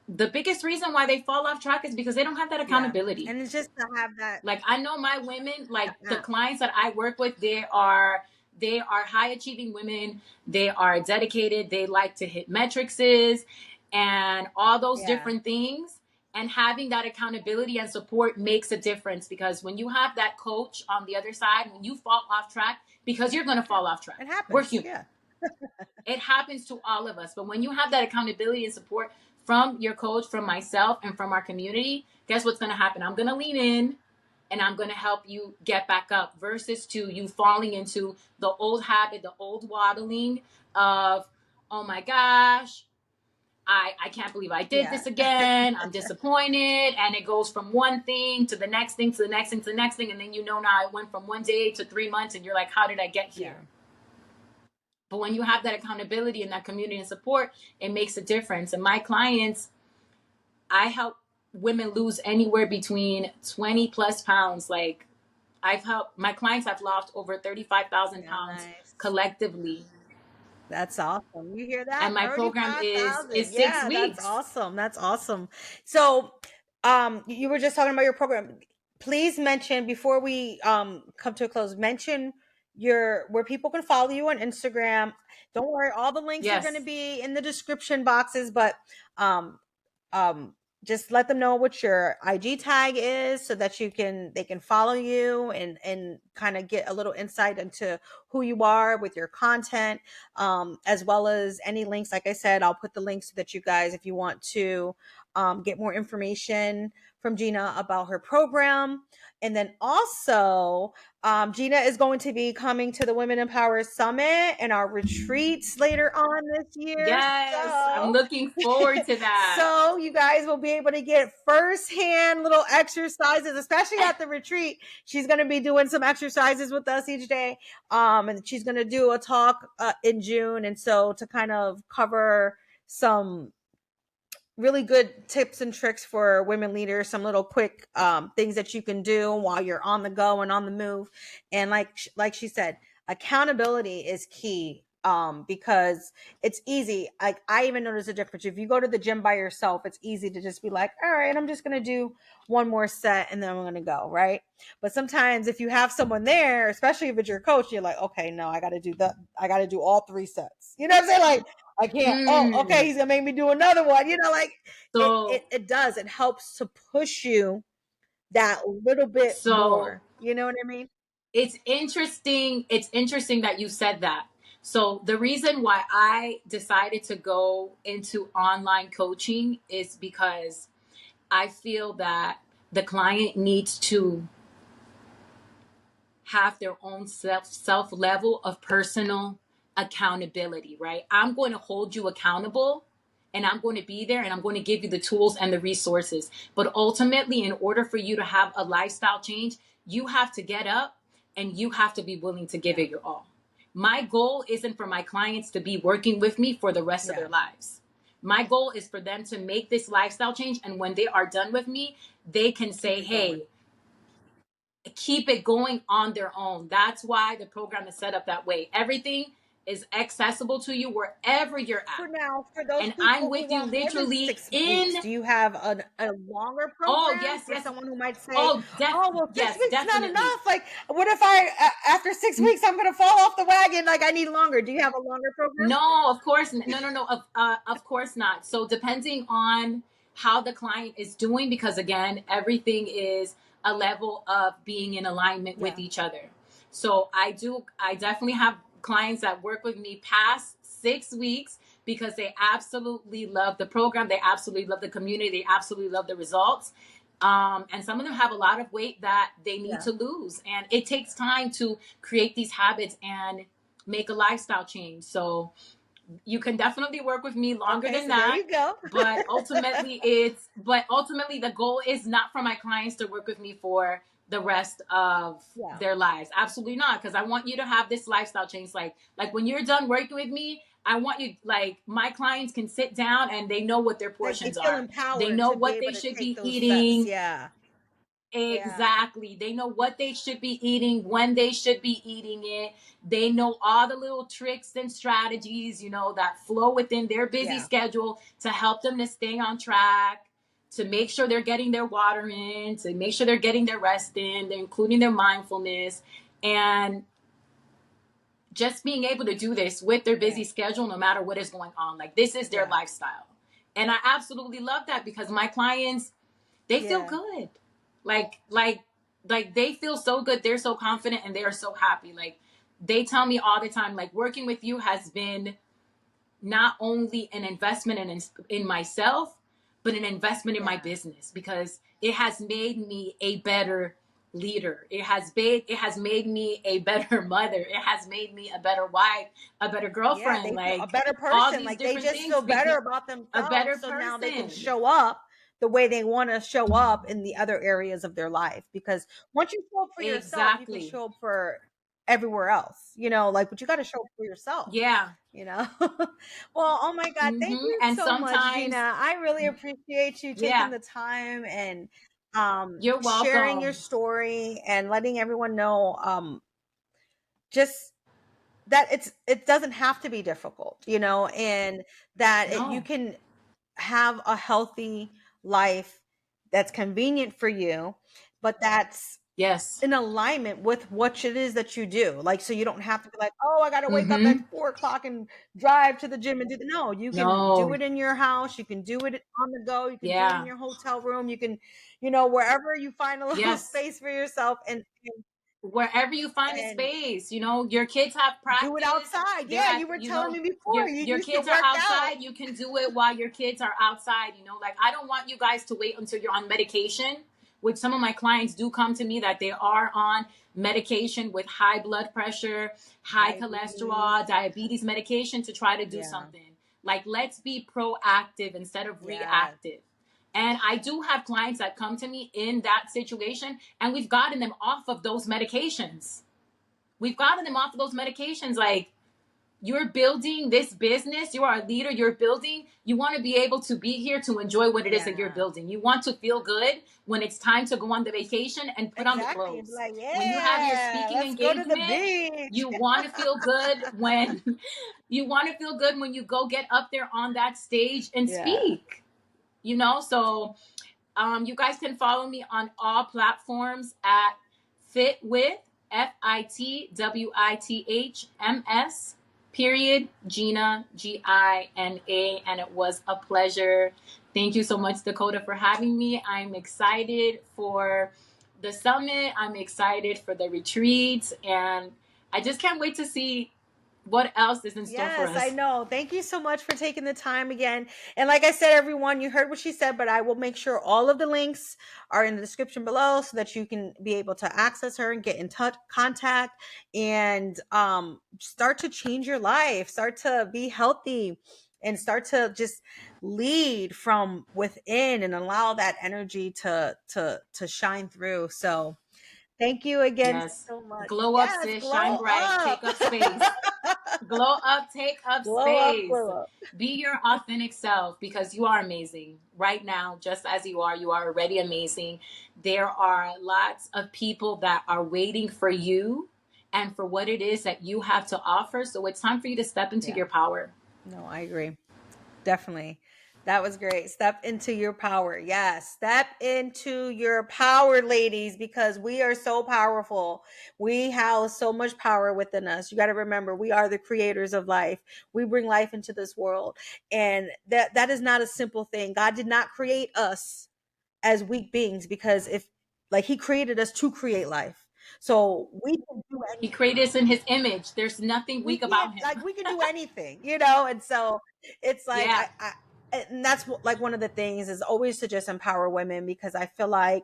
the biggest reason why they fall off track is because they don't have that Yeah. accountability. And it's just to have that. Like I know my women, like the uh, clients that I work with, they are high achieving women. They are dedicated. They like to hit metrics and all those yeah. different things. And having that accountability and support makes a difference, because when you have that coach on the other side, when you fall off track, because you're going to Yeah. fall off track. It We're happens. human. Yeah. It happens to all of us. But when you have that accountability and support from your coach, from myself, and from our community, guess what's going to happen? I'm going to lean in and I'm going to help you get back up, versus to you falling into the old habit, the old waddling of, oh my gosh, I can't believe I did Yeah. this again. I'm disappointed. And it goes from one thing to the next thing, to the next thing, to the next thing. And then, now it went from one day to 3 months and you're like, how did I get Yeah. here? But when you have that accountability and that community and support, it makes a difference. And my clients, I help women lose anywhere between 20 plus pounds. Like, my clients have lost over 35,000 Yeah, pounds nice. collectively. That's awesome. You hear that? And my program is 35,000. 6 Yeah, that's weeks. awesome. That's awesome. So, you were just talking about your program. Please mention before we come to a close, mention your where people can follow you on Instagram. Don't worry, all the links are going to Yes. be in the description boxes, but um um just let them know what your IG tag is so that they can follow you and kind of get a little insight into who you are with your content, as well as any links. Like I said, I'll put the links so that you guys, if you want to get more information from Gina about her program. And then also, Gina is going to be coming to the Women Empower Summit and our retreats later on this year. Yes. I'm So looking forward to that. so you guys will be able to get firsthand little exercises, especially at the retreat. She's going to be doing some exercises with us each day. And she's going to do a talk in June. And so to kind of cover some really good tips and tricks for women leaders, some little quick things that you can do while you're on the go and on the move. And like she said, accountability is key, because it's easy. Like, I even notice a difference if you go to the gym by yourself. It's easy to just be like, all right, I'm just going to do one more set and then I'm going to go, right? But sometimes if you have someone there, especially if it's your coach, you're like, okay, no, I got to do all 3 sets, you know what I'm saying? Like, I can't. Oh, okay. Mm. He's gonna make me do another one. Like So, it does. It helps to push you that little bit so more. You know what I mean? it's interesting. It's interesting that you said that. So the reason why I decided to go into online coaching is because I feel that the client needs to have their own self level of personal accountability, right? I'm going to hold you accountable and I'm going to be there and I'm going to give you the tools and the resources. But ultimately, in order for you to have a lifestyle change, you have to get up and you have to be willing to give Yeah. it your all. My goal isn't for my clients to be working with me for the rest of Yeah. their lives. My goal is for them to make this lifestyle change. And when they are done with me, they can Keep say, it going. hey, keep it going on their own. That's why the program is set up that way. Everything is accessible to you wherever you're For at. now, for those And I'm people who with you want more than literally 6 weeks, in, do you have a longer oh, program yes, for yes. someone who might say, Oh, "Oh, well, six yes, weeks is not definitely. enough. Like, what if after 6 weeks I'm going to fall off the wagon? Like, I need longer." Do you have a longer program? No, of course, no. Of course not. So depending on how the client is doing, because again, everything is a level of being in alignment with Yeah. each other. So I definitely have clients that work with me past 6 weeks because they absolutely love the program. They absolutely love the community. They absolutely love the results. And some of them have a lot of weight that they need Yeah. to lose. And it takes time to create these habits and make a lifestyle change. So you can definitely work with me longer Okay, than so there that. you go. But ultimately the goal is not for my clients to work with me for the rest of Yeah. their lives. Absolutely not. Because I want you to have this lifestyle change. Like when you're done working with me, I want you, like, my clients can sit down and they know what their Like, they portions feel are. They empowered know to be what able they to should take be those steps. eating. Yeah. Yeah. Exactly. They know what they should be eating, when they should be eating it. They know all the little tricks and strategies, that flow within their busy Yeah. schedule to help them to stay on track, to make sure they're getting their water in, to make sure they're getting their rest in, they're including their mindfulness, and just being able to do this with their Yeah. busy schedule, no matter what is going on. Like, this is their Yeah. lifestyle. And I absolutely love that because my clients, they feel Yeah. good. Like they feel so good. They're so confident and they are so happy. Like, they tell me all the time, like, working with you has been not only an investment in myself, but an investment in my Yeah. business, because it has made me a better leader. It has made me a better mother. It has made me a better wife, a better Yeah, girlfriend, they feel a like better all person. these Like they different just things feel better because about a themselves. better So now they can person. show up the way they want to show up in the other areas of their life. Because once you show up for yourself, you can Exactly. show up for everywhere else, like, but you got to show up for yourself, Yeah. you know? Well, oh my God. Thank you And so much, Gina. sometimes, I really appreciate you taking yeah, the time and you're sharing your welcome. story and letting everyone know just that it doesn't have to be difficult, and that you No. can have a healthy life that's convenient for you, but that's Yes. in alignment with what it is that you do. Like, so you don't have to be like, oh, I got to wake up at Mm-hmm. 4 o'clock and drive to the gym and no, you can do No. it in your house. You can do it on the go. You can do it in Yeah. your hotel room. You can, wherever you find a little Yes. space for yourself Wherever you find a and space, your kids have do it practice. outside. They're Yeah. at, You were telling me before your you your used to kids are work out. outside. You can do it while your kids are outside. Like, I don't want you guys to wait until you're on medication, which some of my clients do come to me that they are on medication with high blood pressure, high Diabetes. cholesterol, diabetes medication to try to do Yeah. something. Like, let's be proactive instead of Yes. reactive. And I do have clients that come to me in that situation, and we've gotten them off of those medications. We've gotten them off of those medications. Like, you're building this business, you are a leader, you're building, you want to be able to be here to enjoy what it is that you're Yeah. building. You want to feel good when it's time to go on the vacation and put on the Exactly. And be clothes. like, When you have your yeah, speaking let's go to the engagement, beach. you want to feel good when you go get up there on that stage and Yeah. speak. So you guys can follow me on all platforms at Fitwith, FITWITHMS, period, Gina, GINA. And it was a pleasure. Thank you so much, Dakota, for having me. I'm excited for the summit. I'm excited for the retreats. And I just can't wait to see what else is in store for Yes, I us. know. Thank you so much for taking the time again. And like I said, everyone, you heard what she said, but I will make sure all of the links are in the description below so that you can be able to access her and get in touch, contact, and start to change your life, start to be healthy, and start to just lead from within and allow that energy to shine through. So thank you again Yes. so much. Glow up, Yes, sis. Shine glow bright. up. Take up space. Glow up, take up Glow up, space. glow up. Be your authentic self, because you are amazing. Right now, just as you are already amazing. There are lots of people that are waiting for you and for what it is that you have to offer. So it's time for you to step into Yeah. your power. No, I agree. Definitely. That was great. Step into your power. Yes. Step into your power, ladies, because we are so powerful. We house so much power within us. You got to remember, we are the creators of life. We bring life into this world. And that is not a simple thing. God did not create us as weak beings because if like he created us to create life. So we can do He anything. created us in his image. There's nothing weak Yeah, about him. like we can do anything, and so it's like Yeah. and that's like one of the things is always to just empower women because I feel like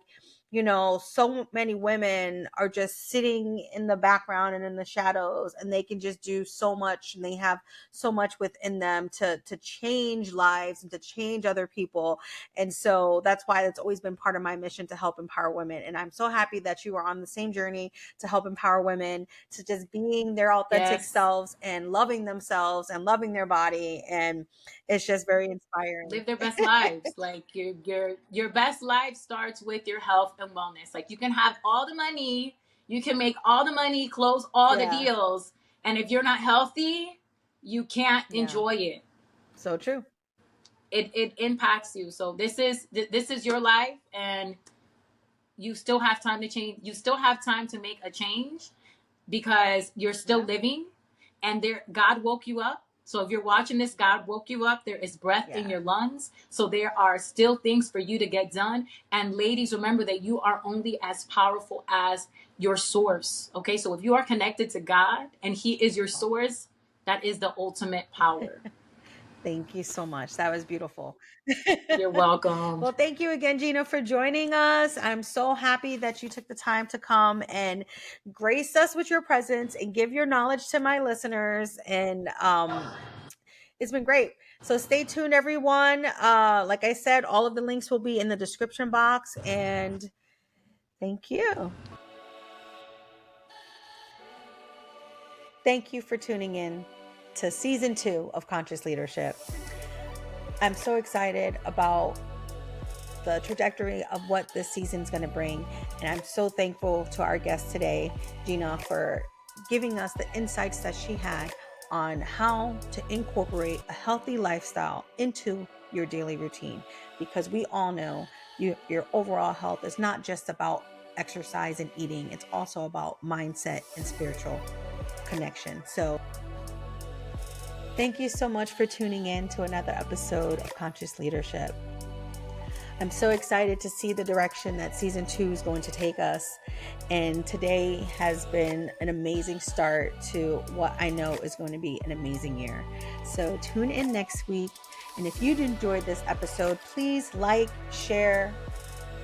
so many women are just sitting in the background and in the shadows, and they can just do so much, and they have so much within them to change lives and to change other people. And so that's why it's always been part of my mission to help empower women, and I'm so happy that you are on the same journey to help empower women to just being their authentic Yes. selves and loving themselves and loving their body. And it's just very inspiring. Live their best lives. Like, your best life starts with your health and wellness. Like, you can have all the money, you can make all the money, close all the Yeah. deals, and if you're not healthy, you can't Yeah. enjoy it. So true. It impacts you. So this is your life, and you still have time to change. You still have time to make a change because you're still Yeah. living, and God woke you up. So if you're watching this, God woke you up. There is breath in Yeah. your lungs. So there are still things for you to get done. And ladies, remember that you are only as powerful as your source. Okay. So if you are connected to God and he is your source, that is the ultimate power. Thank you so much. That was beautiful. You're welcome. Well, thank you again, Gina, for joining us. I'm so happy that you took the time to come and grace us with your presence and give your knowledge to my listeners. And it's been great. So stay tuned, everyone. Like I said, all of the links will be in the description box. And thank you. Thank you for tuning in to season 2 of Conscious Leadership. I'm so excited about the trajectory of what this season is going to bring. And I'm so thankful to our guest today, Gina, for giving us the insights that she had on how to incorporate a healthy lifestyle into your daily routine. Because we all know your overall health is not just about exercise and eating, it's also about mindset and spiritual connection. So thank you so much for tuning in to another episode of Conscious Leadership. I'm so excited to see the direction that season 2 is going to take us. And today has been an amazing start to what I know is going to be an amazing year. So tune in next week. And if you enjoyed this episode, please like, share,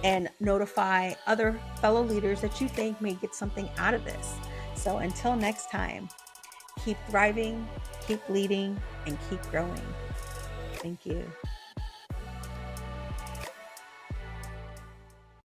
and notify other fellow leaders that you think may get something out of this. So until next time, keep thriving, keep leading, and keep growing. Thank you.